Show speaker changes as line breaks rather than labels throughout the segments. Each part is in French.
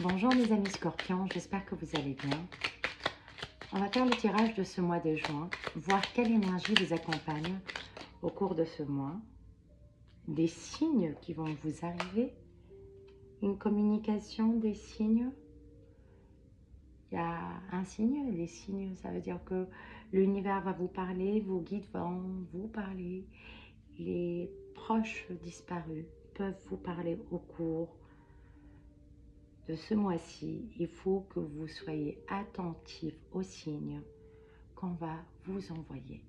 Bonjour mes amis scorpions, j'espère que vous allez bien. On va faire le tirage de ce mois de juin, voir quelle énergie vous accompagne au cours de ce mois, des signes qui vont vous arriver, une communication des signes. Il y a un signe, les signes, ça veut dire que l'univers va vous parler, vos guides vont vous parler, les proches disparus peuvent vous parler au cours de ce mois-ci. Il faut que vous soyez attentif aux signes qu'on va vous envoyer.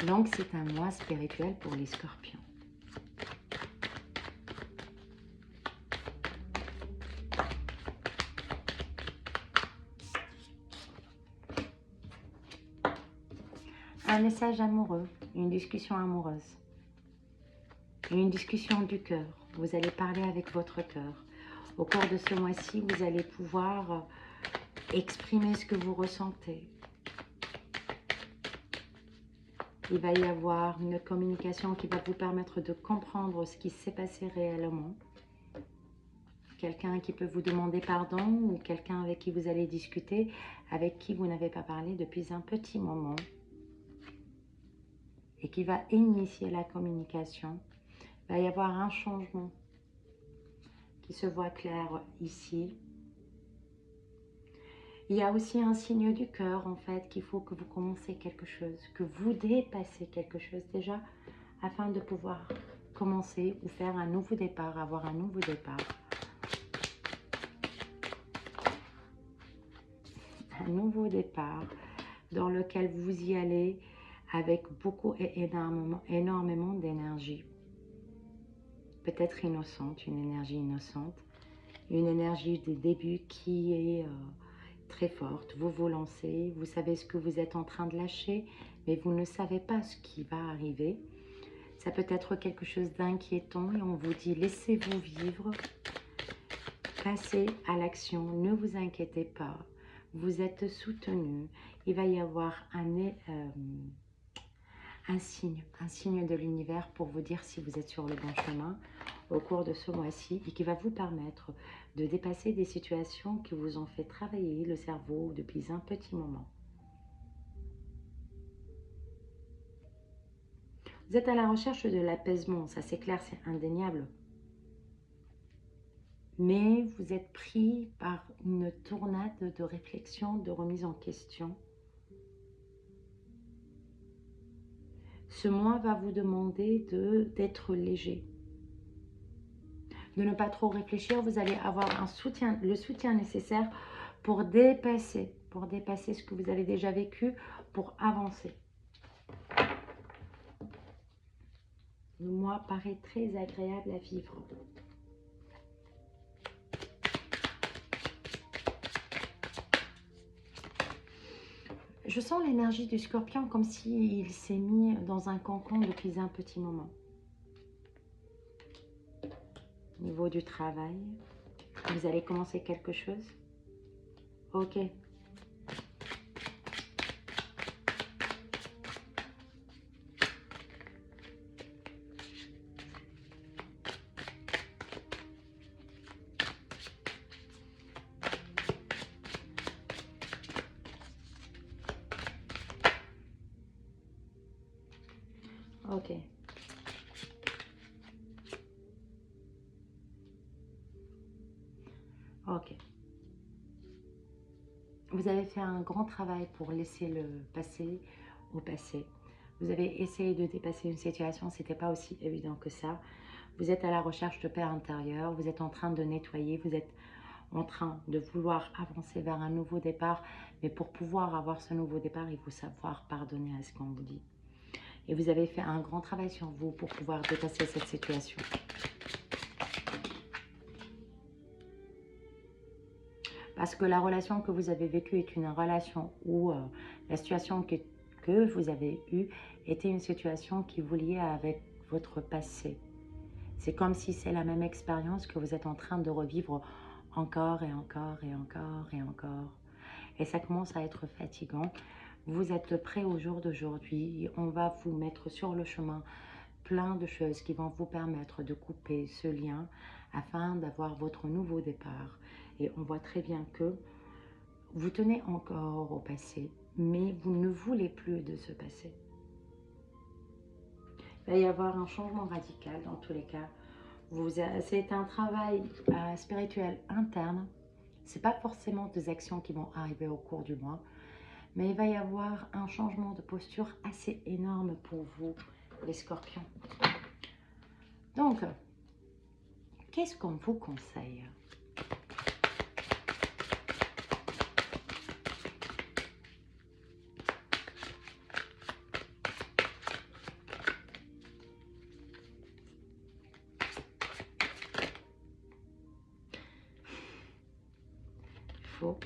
Donc c'est un mois spirituel pour les scorpions. Un message amoureux, une discussion amoureuse, une discussion du cœur. Vous allez parler avec votre cœur. Au cours de ce mois-ci, vous allez pouvoir exprimer ce que vous ressentez. Il va y avoir une communication qui va vous permettre de comprendre ce qui s'est passé réellement. Quelqu'un qui peut vous demander pardon ou quelqu'un avec qui vous allez discuter, avec qui vous n'avez pas parlé depuis un petit moment et qui va initier la communication. Il va y avoir un changement qui se voit clair ici. Il y a aussi un signe du cœur en fait qu'il faut que vous commencez quelque chose, que vous dépassez quelque chose déjà afin de pouvoir commencer ou faire un nouveau départ, avoir un nouveau départ. Un nouveau départ dans lequel vous y allez avec beaucoup et énormément d'énergie. Peut-être innocente, une énergie innocente, une énergie de début qui est très forte. Vous vous lancez, vous savez ce que vous êtes en train de lâcher, mais vous ne savez pas ce qui va arriver. Ça peut être quelque chose d'inquiétant et on vous dit laissez-vous vivre, passez à l'action, ne vous inquiétez pas. Vous êtes soutenu, il va y avoir un signe de l'univers pour vous dire si vous êtes sur le bon chemin au cours de ce mois-ci et qui va vous permettre de dépasser des situations qui vous ont fait travailler le cerveau depuis un petit moment. Vous êtes à la recherche de l'apaisement, ça c'est clair, c'est indéniable. Mais vous êtes pris par une tornade de réflexion, de remise en question. Ce mois va vous demander d'être léger, de ne pas trop réfléchir. Vous allez avoir le soutien nécessaire pour dépasser ce que vous avez déjà vécu, pour avancer. Le mois paraît très agréable à vivre. Je sens l'énergie du scorpion comme s'il s'est mis dans un cocon depuis un petit moment. Au niveau du travail, vous allez commencer quelque chose. Ok. Ok. Ok. Vous avez fait un grand travail pour laisser le passé au passé. Vous avez essayé de dépasser une situation, ce n'était pas aussi évident que ça. Vous êtes à la recherche de paix intérieure, vous êtes en train de nettoyer, vous êtes en train de vouloir avancer vers un nouveau départ. Mais pour pouvoir avoir ce nouveau départ, il faut savoir pardonner à ce qu'on vous dit. Et vous avez fait un grand travail sur vous pour pouvoir dépasser cette situation. Parce que la relation que vous avez vécue est une relation où la situation que vous avez eue était une situation qui vous liait avec votre passé. C'est comme si c'est la même expérience que vous êtes en train de revivre encore et encore et encore et encore. Et ça commence à être fatigant. Vous êtes prêt au jour d'aujourd'hui. On va vous mettre sur le chemin plein de choses qui vont vous permettre de couper ce lien afin d'avoir votre nouveau départ. Et on voit très bien que vous tenez encore au passé, mais vous ne voulez plus de ce passé. Il va y avoir un changement radical dans tous les cas. C'est un travail spirituel interne. Ce n'est pas forcément des actions qui vont arriver au cours du mois, mais il va y avoir un changement de posture assez énorme pour vous, les scorpions. Donc, qu'est-ce qu'on vous conseille? Faux.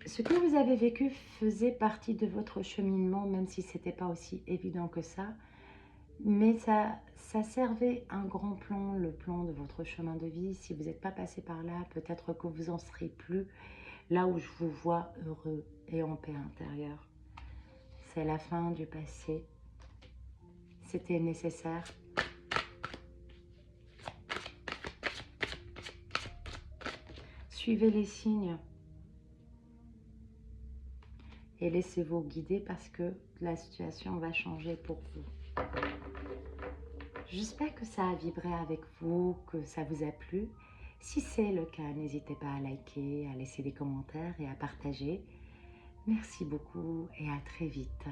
Ce que vous avez vécu faisait partie de votre cheminement, même si ce n'était pas aussi évident que ça. Mais ça servait un grand plan, le plan de votre chemin de vie. Si vous n'êtes pas passé par là, peut-être que vous en serez plus là où je vous vois heureux et en paix intérieure. C'est la fin du passé. C'était nécessaire. Suivez les signes et laissez-vous guider parce que la situation va changer pour vous. J'espère que ça a vibré avec vous, que ça vous a plu. Si c'est le cas, n'hésitez pas à liker, à laisser des commentaires et à partager. Merci beaucoup et à très vite.